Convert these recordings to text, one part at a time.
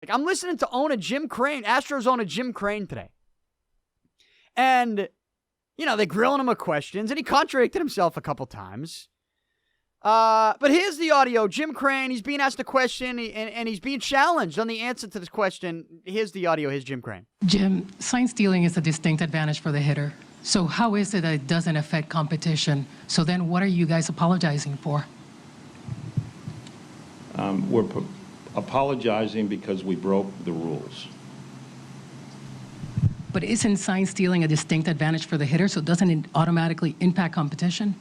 Like, I'm listening to Jim Crane, Astros owner Jim Crane today. And, they're grilling him with questions, and he contradicted himself a couple times. But here's the audio. Jim Crane, he's being asked a question, and he's being challenged on the answer to this question. Here's the audio. Here's Jim Crane. Jim, sign stealing is a distinct advantage for the hitter. So how is it that it doesn't affect competition? So then what are you guys apologizing for? We're apologizing because we broke the rules. But isn't sign stealing a distinct advantage for the hitter, so doesn't it automatically impact competition?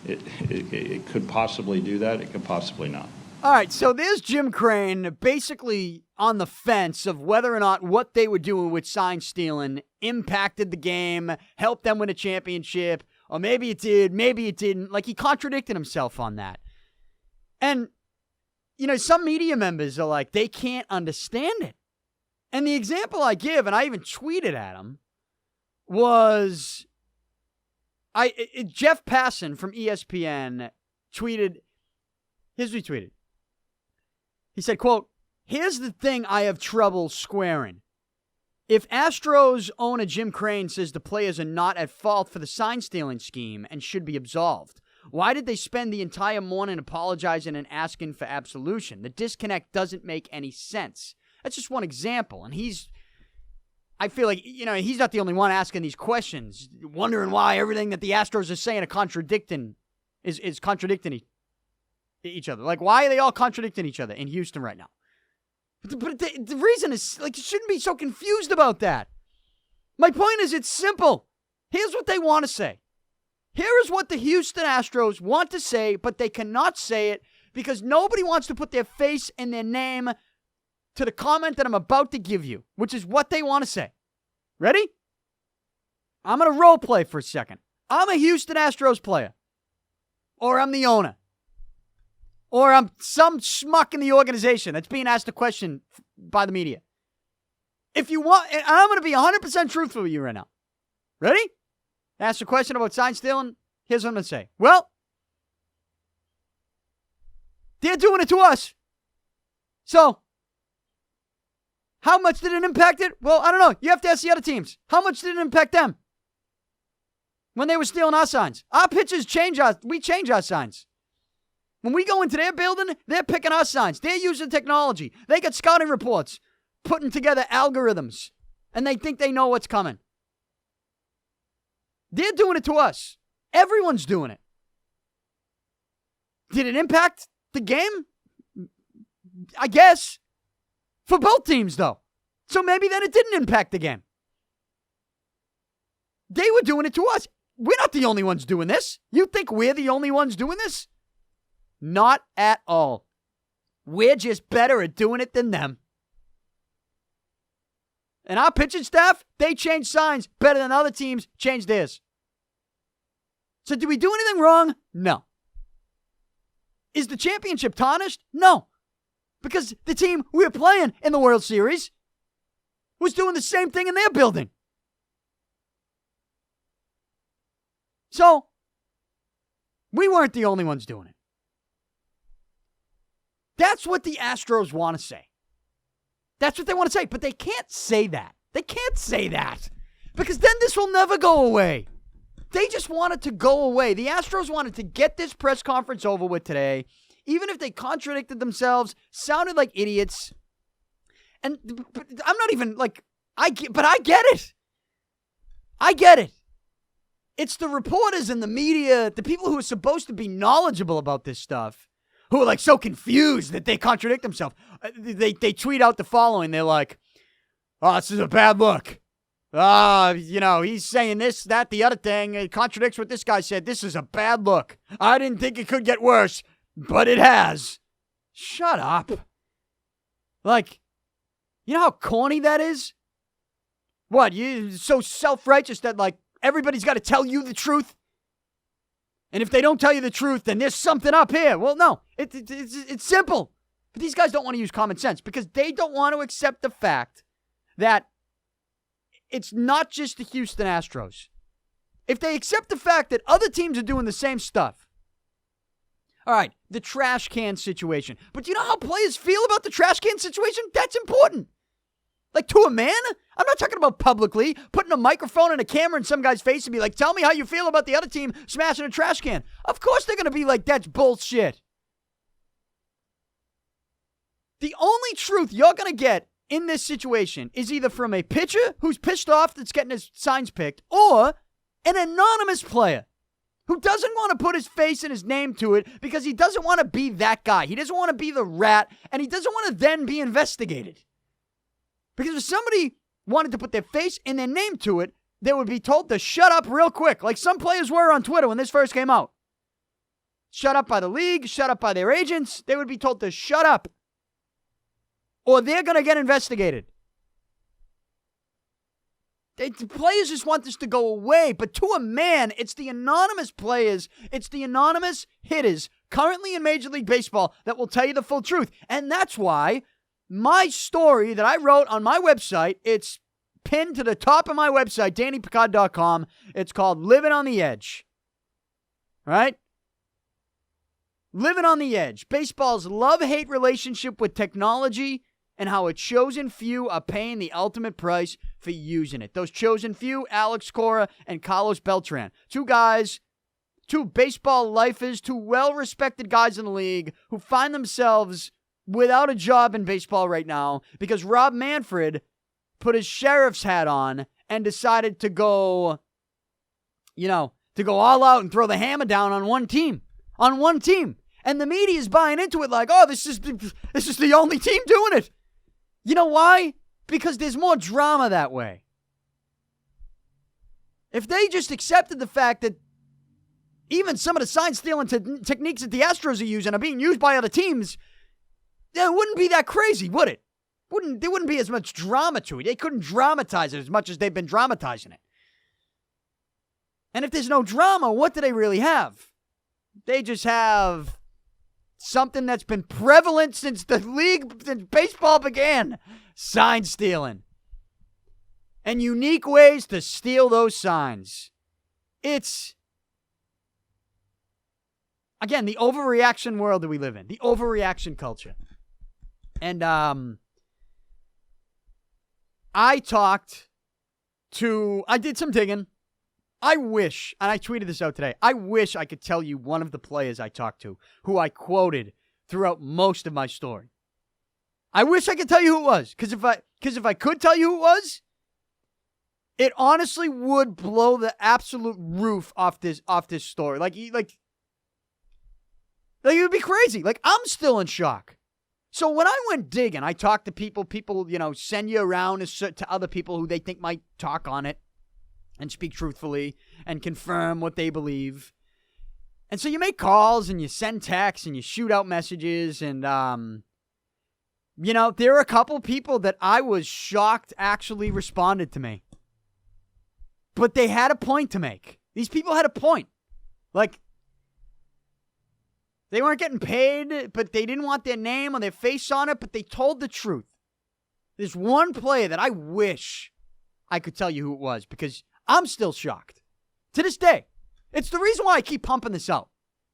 It could possibly do that. It could possibly not. All right, so there's Jim Crane basically on the fence of whether or not what they were doing with sign stealing impacted the game, helped them win a championship, or maybe it did, maybe it didn't. Like, he contradicted himself on that. And, some media members are like, they can't understand it. And the example I give, and I even tweeted at him, was Jeff Passan from ESPN tweeted, here's what he tweeted. He said, quote, "Here's the thing I have trouble squaring. If Astros owner Jim Crane says the players are not at fault for the sign-stealing scheme and should be absolved, why did they spend the entire morning apologizing and asking for absolution? The disconnect doesn't make any sense." That's just one example, and I feel like, he's not the only one asking these questions, wondering why everything that the Astros are saying is contradicting each other. Like, why are they all contradicting each other in Houston right now? But the reason is, like, you shouldn't be so confused about that. My point is, it's simple. Here's what they want to say. Here is what the Houston Astros want to say, but they cannot say it because nobody wants to put their face and their name to the comment that I'm about to give you, which is what they want to say. Ready? I'm going to role play for a second. I'm a Houston Astros player. Or I'm the owner. Or I'm some schmuck in the organization that's being asked a question by the media. If you want, and I'm going to be 100% truthful with you right now. Ready? Ask a question about sign stealing. Here's what I'm going to say. Well, they're doing it to us. So, how much did it impact it? Well, I don't know. You have to ask the other teams. How much did it impact them when they were stealing our signs? Our pitchers change our signs. When we go into their building, they're picking our signs. They're using technology. They got scouting reports, putting together algorithms, and they think they know what's coming. They're doing it to us. Everyone's doing it. Did it impact the game? I guess. For both teams, though. So maybe then it didn't impact the game. They were doing it to us. We're not the only ones doing this. You think we're the only ones doing this? Not at all. We're just better at doing it than them. And our pitching staff, they change signs better than other teams change theirs. So did we do anything wrong? No. Is the championship tarnished? No. Because the team we were playing in the World Series was doing the same thing in their building. So, we weren't the only ones doing it. That's what the Astros want to say. That's what they want to say, but they can't say that. They can't say that because then this will never go away. They just want it to go away. The Astros wanted to get this press conference over with today, even if they contradicted themselves, sounded like idiots. And but I'm not even like, I get it. I get it. It's the reporters and the media, the people who are supposed to be knowledgeable about this stuff, who are like so confused that they contradict themselves. They tweet out the following. They're like, "Oh, this is a bad look. He's saying this, that, the other thing. It contradicts what this guy said. This is a bad look. I didn't think it could get worse, but it has." Shut up. Like, you know how corny that is? What, you so self-righteous that, like, everybody's got to tell you the truth? And if they don't tell you the truth, then there's something up here. Well, no, it's simple. But these guys don't want to use common sense because they don't want to accept the fact that it's not just the Houston Astros. If they accept the fact that other teams are doing the same stuff. All right, the trash can situation. But do you know how players feel about the trash can situation? That's important. Like, to a man? I'm not talking about publicly putting a microphone and a camera in some guy's face and be like, tell me how you feel about the other team smashing a trash can. Of course they're going to be like, that's bullshit. The only truth you're going to get in this situation is either from a pitcher who's pissed off that's getting his signs picked, or an anonymous player who doesn't want to put his face and his name to it because he doesn't want to be that guy. He doesn't want to be the rat, and he doesn't want to then be investigated. Because if somebody wanted to put their face and their name to it, they would be told to shut up real quick, like some players were on Twitter when this first came out. Shut up by the league, shut up by their agents. They would be told to shut up, or they're going to get investigated. The players just want this to go away, but to a man, it's the anonymous players, it's the anonymous hitters currently in Major League Baseball that will tell you the full truth. And that's why my story that I wrote on my website, it's pinned to the top of my website, DannyPicard.com. It's called Living on the Edge. Right? Living on the Edge. Baseball's love-hate relationship with technology and how a chosen few are paying the ultimate price for using it. Those chosen few, Alex Cora and Carlos Beltran. Two guys, two baseball lifers, two well-respected guys in the league who find themselves without a job in baseball right now because Rob Manfred put his sheriff's hat on and decided to go, to go all out and throw the hammer down on one team. And the media is buying into it like, oh, this is the only team doing it. You know why? Because there's more drama that way. If they just accepted the fact that even some of the sign-stealing techniques that the Astros are using are being used by other teams, it wouldn't be that crazy, would it? There wouldn't be as much drama to it. They couldn't dramatize it as much as they've been dramatizing it. And if there's no drama, what do they really have? They just have something that's been prevalent since baseball began. Sign stealing. And unique ways to steal those signs. It's, again, the overreaction world that we live in. The overreaction culture. And I did some digging. I wish, and I tweeted this out today, I wish I could tell you one of the players I talked to who I quoted throughout most of my story. I wish I could tell you who it was, because if I could tell you who it was, it honestly would blow the absolute roof off this story. Like it would be crazy. Like, I'm still in shock. So when I went digging, I talked to people, send you around to other people who they think might talk on it and speak truthfully and confirm what they believe. And so you make calls and you send texts and you shoot out messages. And, there are a couple people that I was shocked actually responded to me. But they had a point to make. These people had a point. Like, they weren't getting paid, but they didn't want their name or their face on it, but they told the truth. There's one player that I wish I could tell you who it was, because I'm still shocked. To this day. It's the reason why I keep pumping this out,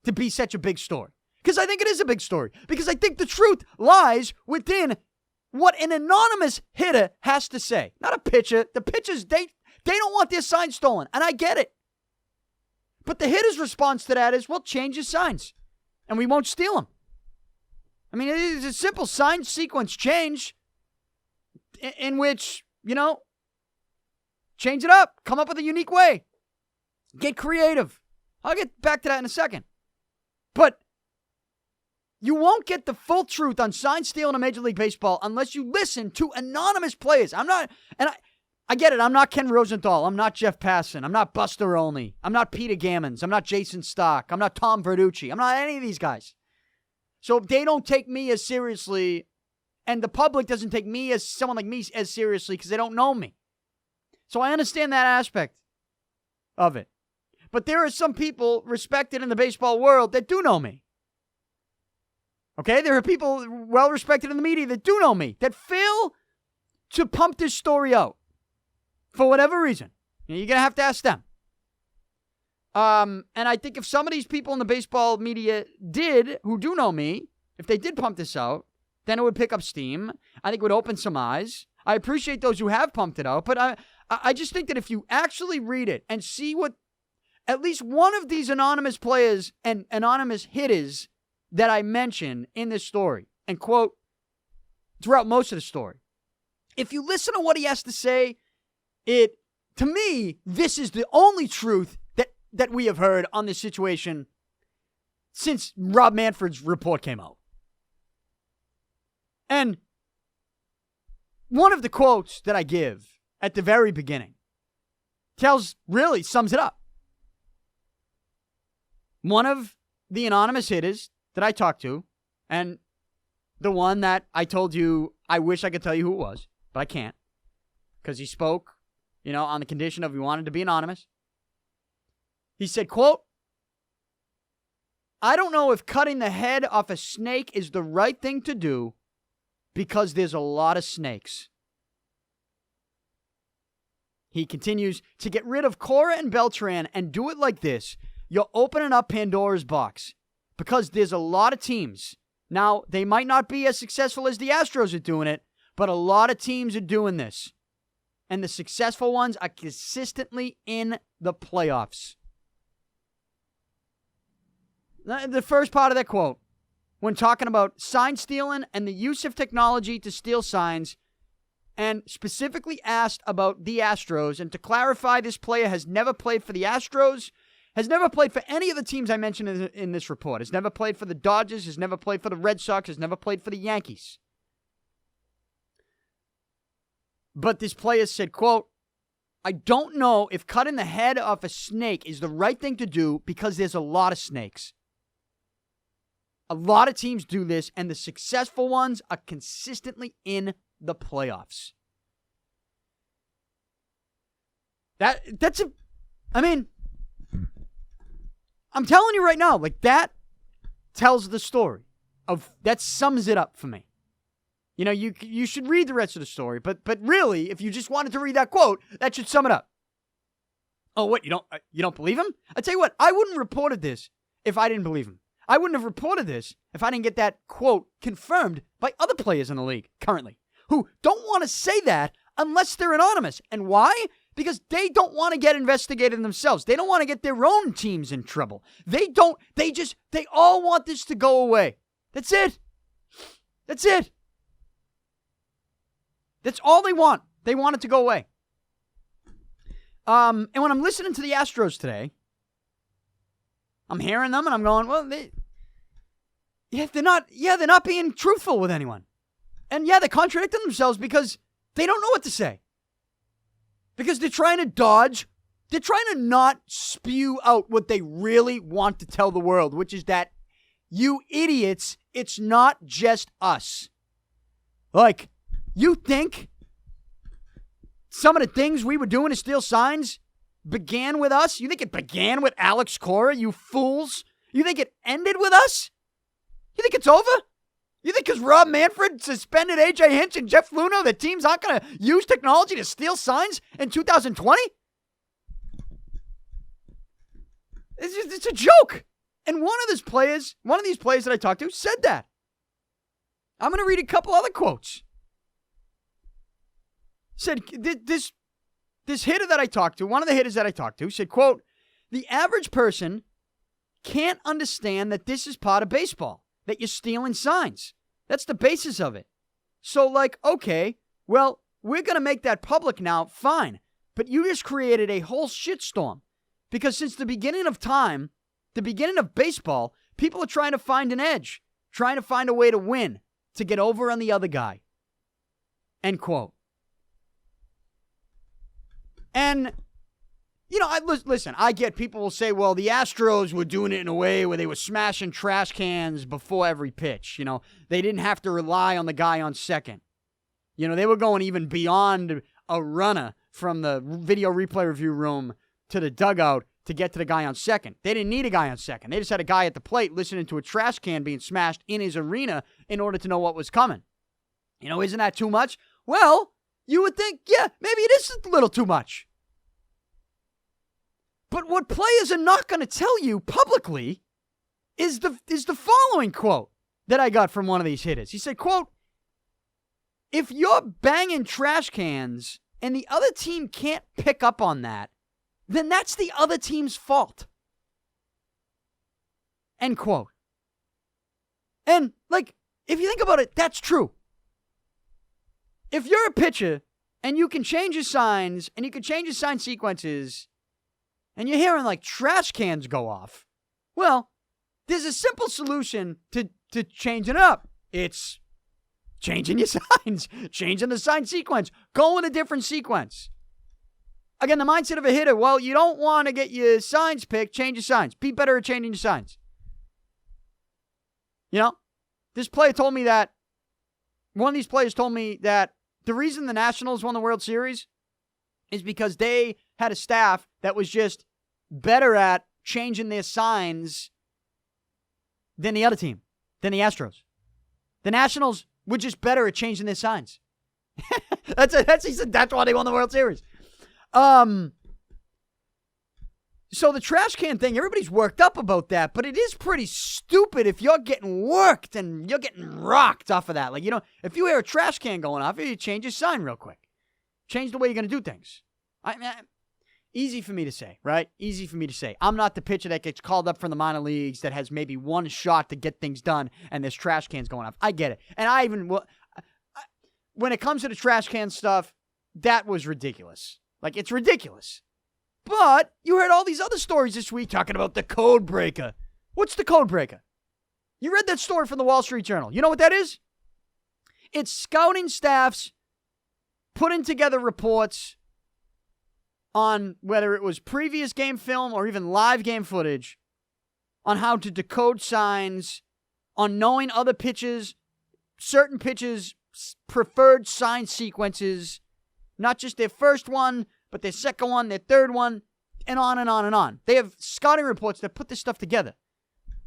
to be such a big story. Because I think it is a big story. Because I think the truth lies within what an anonymous hitter has to say. Not a pitcher. The pitchers, they don't want their signs stolen, and I get it. But the hitter's response to that is, well, change your signs, and we won't steal them. I mean, it is a simple sign sequence change in which, change it up. Come up with a unique way. Get creative. I'll get back to that in a second. But you won't get the full truth on sign stealing in Major League Baseball unless you listen to anonymous players. I get it. I'm not Ken Rosenthal. I'm not Jeff Passan. I'm not Buster Olney. I'm not Peter Gammons. I'm not Jason Stock. I'm not Tom Verducci. I'm not any of these guys. So they don't take me as seriously, and the public doesn't take me as someone like me as seriously because they don't know me. So I understand that aspect of it. But there are some people respected in the baseball world that do know me. Okay? There are people well respected in the media that do know me, that fail to pump this story out for whatever reason. You're going to have to ask them. And I think if some of these people in the baseball media who do know me, if they did pump this out, then it would pick up steam. I think it would open some eyes. I appreciate those who have pumped it out, but I just think that if you actually read it and see what at least one of these anonymous players and anonymous hitters that I mention in this story, and quote, throughout most of the story, if you listen to what he has to say, to me, this is the only truth that we have heard on this situation since Rob Manfred's report came out. And one of the quotes that I give at the very beginning sums it up. One of the anonymous hitters that I talked to, and the one that I told you I wish I could tell you who it was, but I can't, because he spoke, on the condition of he wanted to be anonymous. He said, quote, "I don't know if cutting the head off a snake is the right thing to do because there's a lot of snakes." He continues, "To get rid of Cora and Beltran and do it like this, you're opening up Pandora's box because there's a lot of teams. Now, they might not be as successful as the Astros are doing it, but a lot of teams are doing this. And the successful ones are consistently in the playoffs." The first part of that quote, when talking about sign stealing and the use of technology to steal signs, and specifically asked about the Astros, and to clarify, this player has never played for the Astros, has never played for any of the teams I mentioned in this report, has never played for the Dodgers, has never played for the Red Sox, has never played for the Yankees. But this player said, quote, "I don't know if cutting the head off a snake is the right thing to do because there's a lot of snakes. A lot of teams do this, and the successful ones are consistently in the playoffs." I'm telling you right now, that tells the story that sums it up for me. You should read the rest of the story, but really, if you just wanted to read that quote, that should sum it up. Oh, what, you don't believe him? I tell you what, I wouldn't have reported this if I didn't believe him. I wouldn't have reported this if I didn't get that quote confirmed by other players in the league currently who don't want to say that unless they're anonymous. And why? Because they don't want to get investigated themselves. They don't want to get their own teams in trouble. They all want this to go away. That's it. That's it. That's all they want. They want it to go away. And when I'm listening to the Astros today, I'm hearing them and I'm going, well, they're not being truthful with anyone. And yeah, they're contradicting themselves because they don't know what to say. Because they're trying to dodge. They're trying to not spew out what they really want to tell the world, which is that, you idiots, it's not just us. You think some of the things we were doing to steal signs began with us? You think it began with Alex Cora, you fools? You think it ended with us? You think it's over? You think because Rob Manfred suspended A.J. Hinch and Jeff Luhnow that teams aren't going to use technology to steal signs in 2020? It's a joke. And one of these players that I talked to said that. I'm going to read a couple other quotes. Said, this hitter that I talked to, one of the hitters that I talked to, said, quote, "The average person can't understand that this is part of baseball, that you're stealing signs. That's the basis of it. So, okay, well, we're going to make that public now, fine. But you just created a whole shitstorm. Because since the beginning of time, the beginning of baseball, people are trying to find an edge, trying to find a way to win, to get over on the other guy." End quote. And, listen, I get people will say, well, the Astros were doing it in a way where they were smashing trash cans before every pitch. They didn't have to rely on the guy on second. They were going even beyond a runner from the video replay review room to the dugout to get to the guy on second. They didn't need a guy on second. They just had a guy at the plate listening to a trash can being smashed in his arena in order to know what was coming. Isn't that too much? Well, you would think, yeah, maybe it is a little too much. But what players are not going to tell you publicly is the following quote that I got from one of these hitters. He said, quote, "If you're banging trash cans and the other team can't pick up on that, then that's the other team's fault." End quote. And, like, if you think about it, that's true. If you're a pitcher and you can change your signs and you can change your sign sequences and you're hearing, like, trash cans go off, well, there's a simple solution to changing it up. It's changing your signs, changing the sign sequence, go in a different sequence. Again, the mindset of a hitter, well, you don't want to get your signs picked, change your signs. Be better at changing your signs. You know, this player told me that, one of these players told me that the reason the Nationals won the World Series is because they had a staff that was just better at changing their signs than the other team, than the Astros. The Nationals were just better at changing their signs. He said that's why they won the World Series. So the trash can thing, everybody's worked up about that, but it is pretty stupid if you're getting worked and you're getting rocked off of that. Like, you know, if you hear a trash can going off, you change your sign real quick. Change the way you're going to do things. Easy for me to say, right? Easy for me to say. I'm not the pitcher that gets called up from the minor leagues that has maybe one shot to get things done and there's trash cans going off. I get it. And when it comes to the trash can stuff, that was ridiculous. Like, it's ridiculous. But you heard all these other stories this week talking about the code breaker. What's the code breaker? You read that story from the Wall Street Journal. You know what that is? It's scouting staffs putting together reports on whether it was previous game film or even live game footage on how to decode signs, on knowing other pitches, certain pitches' preferred sign sequences, not just their first one, but their second one, their third one, and on and on and on. They have scouting reports that put this stuff together.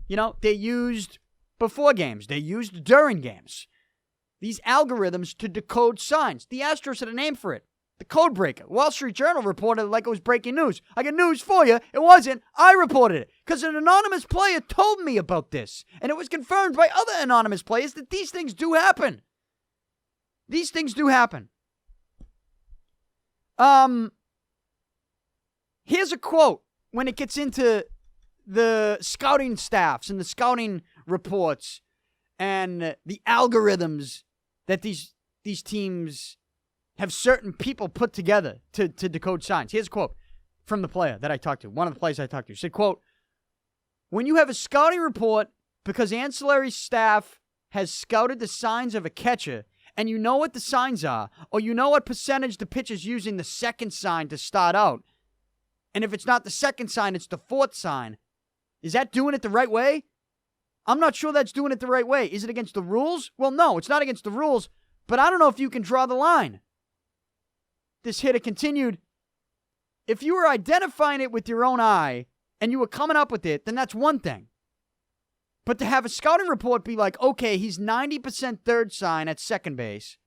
You know, they're used before games. They're used during games. These algorithms to decode signs. The Astros had a name for it. The code breaker. Wall Street Journal reported it like it was breaking news. I got news for you. It wasn't. I reported it. Because an anonymous player told me about this. And it was confirmed by other anonymous players that these things do happen. These things do happen. Here's a quote when it gets into the scouting staffs and the scouting reports and the algorithms that these teams have certain people put together to decode signs. Here's a quote from the player that I talked to. One of the players I talked to said, quote, "When you have a scouting report because ancillary staff has scouted the signs of a catcher and you know what the signs are, or you know what percentage the pitcher's using the second sign to start out, and if it's not the second sign, it's the fourth sign, is that doing it the right way? I'm not sure that's doing it the right way. Is it against the rules? Well, no, it's not against the rules, but I don't know if you can draw the line." This hitter continued, "If you were identifying it with your own eye and you were coming up with it, then that's one thing. But to have a scouting report be like, okay, he's 90% third sign at second base,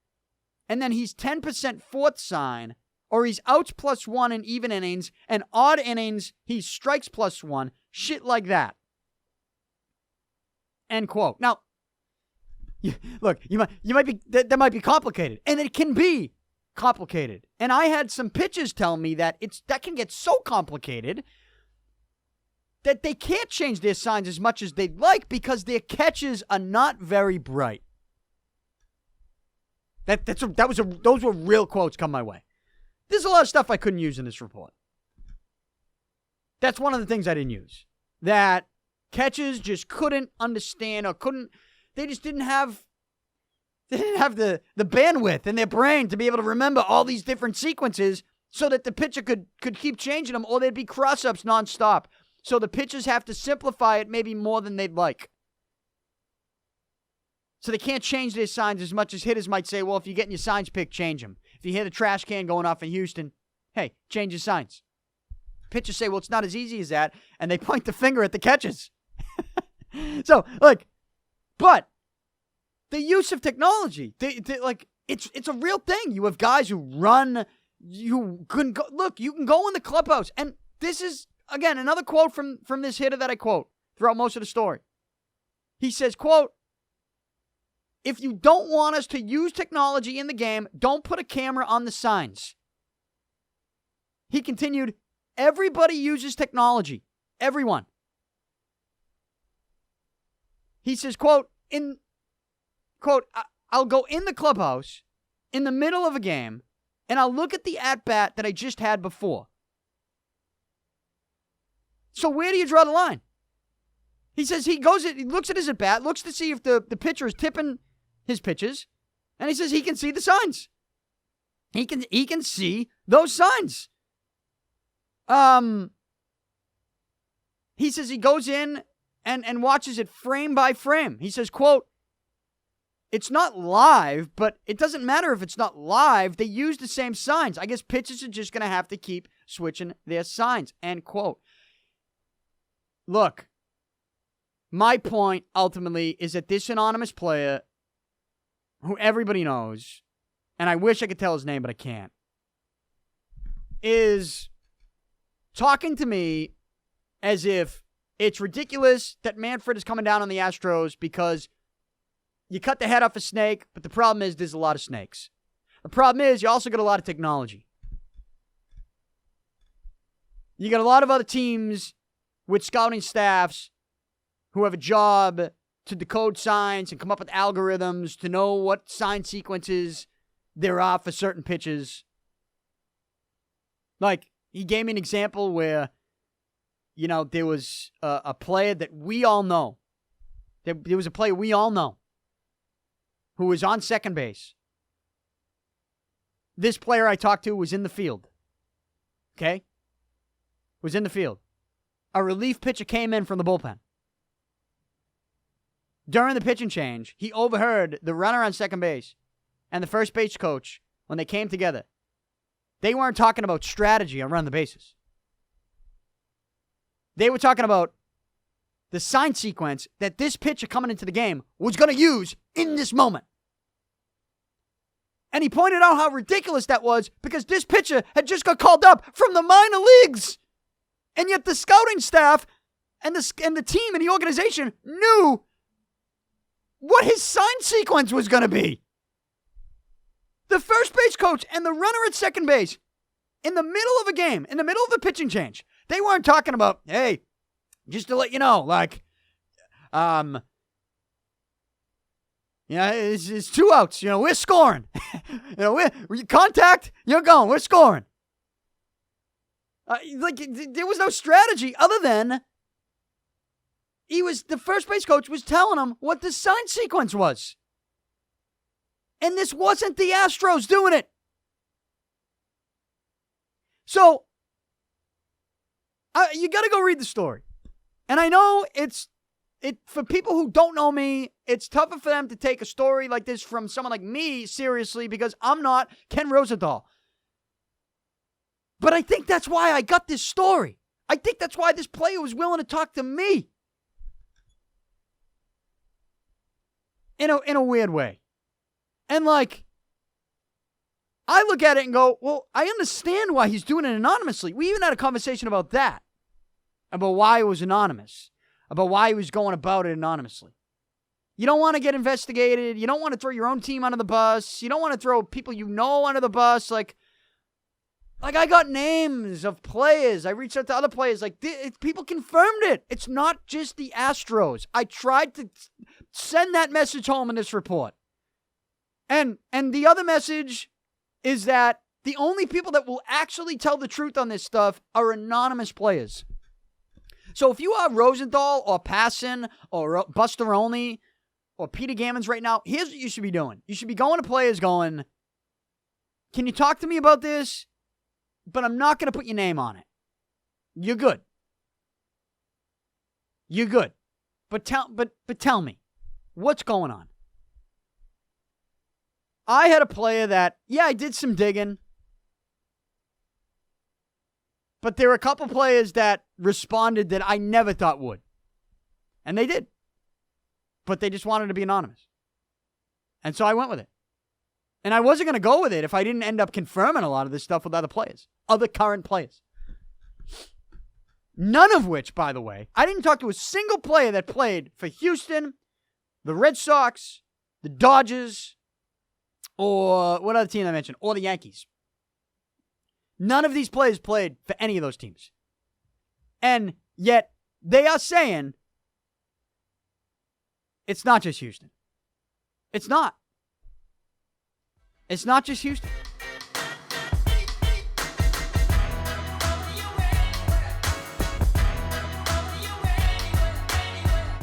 and then he's 10% fourth sign, or he's outs +1 in even innings, and odd innings, he strikes +1, shit like that." End quote. Now, look, that might be complicated, and it can be complicated. And I had some pitchers tell me that that can get so complicated that they can't change their signs as much as they'd like because their catches are not very bright. Those were real quotes come my way. There's a lot of stuff I couldn't use in this report. That's one of the things I didn't use. That catchers just couldn't understand or they just didn't have the bandwidth in their brain to be able to remember all these different sequences so that the pitcher could keep changing them, or they'd be cross-ups nonstop. So the pitchers have to simplify it maybe more than they'd like. So they can't change their signs as much as hitters might say, well, if you're getting your signs picked, change them. If you hear the trash can going off in Houston, hey, change your signs. Pitchers say, well, it's not as easy as that, and they point the finger at the catchers. So, but the use of technology, it's a real thing. You have guys who run, you can go in the clubhouse, and this is again, another quote from this hitter that I quote throughout most of the story. He says, quote, "If you don't want us to use technology in the game, don't put a camera on the signs." He continued, "Everybody uses technology. Everyone." He says, quote, "I'll go in the clubhouse in the middle of a game and I'll look at the at-bat that I just had before. So where do you draw the line?" He says he looks at his at-bat, looks to see if the pitcher is tipping his pitches, and he says he can see the signs. He can see those signs. He says he goes in and watches it frame by frame. He says, quote, "It's not live, but it doesn't matter if it's not live. They use the same signs. I guess pitchers are just going to have to keep switching their signs," end quote. Look, my point ultimately is that this anonymous player, who everybody knows, and I wish I could tell his name, but I can't, is talking to me as if it's ridiculous that Manfred is coming down on the Astros because you cut the head off a snake, but the problem is there's a lot of snakes. The problem is you also got a lot of technology. You got a lot of other teams with scouting staffs who have a job to decode signs and come up with algorithms to know what sign sequences there are for certain pitches. Like, he gave me an example where, there was a player that we all know. There was a player we all know who was on second base. This player I talked to was in the field. Okay? Was in the field. A relief pitcher came in from the bullpen. During the pitching change, he overheard the runner on second base and the first base coach, when they came together, they weren't talking about strategy on run the bases. They were talking about the sign sequence that this pitcher coming into the game was going to use in this moment. And he pointed out how ridiculous that was because this pitcher had just got called up from the minor leagues. And yet the scouting staff and the team and the organization knew what his sign sequence was going to be. The first base coach and the runner at second base, in the middle of a game, in the middle of a pitching change, they weren't talking about, hey, just to let you know, it's 2 outs. We're scoring. We contact, you're going. We're scoring. There was no strategy other than the first base coach was telling him what the sign sequence was. And this wasn't the Astros doing it. So, you got to go read the story. And I know for people who don't know me, it's tougher for them to take a story like this from someone like me seriously because I'm not Ken Rosenthal. But I think that's why I got this story. I think that's why this player was willing to talk to me. In a weird way. And I look at it and go, well, I understand why he's doing it anonymously. We even had a conversation about that. About why it was anonymous. About why he was going about it anonymously. You don't want to get investigated. You don't want to throw your own team under the bus. You don't want to throw people you know under the bus. Like I got names of players. I reached out to other players. People confirmed it. It's not just the Astros. I tried to send that message home in this report. And the other message is that the only people that will actually tell the truth on this stuff are anonymous players. So if you are Rosenthal or Passan or Buster Olney or Peter Gammons right now, here's what you should be doing. You should be going to players going, can you talk to me about this? But I'm not going to put your name on it. You're good. You're good. But tell me, what's going on? I had a player that, I did some digging. But there were a couple players that responded that I never thought would. And they did. But they just wanted to be anonymous. And so I went with it. And I wasn't going to go with it if I didn't end up confirming a lot of this stuff with other players. Other current players. None of which, by the way, I didn't talk to a single player that played for Houston, the Red Sox, the Dodgers, or what other team I mentioned, or the Yankees. None of these players played for any of those teams. And yet, they are saying it's not just Houston. It's not. It's not just Houston.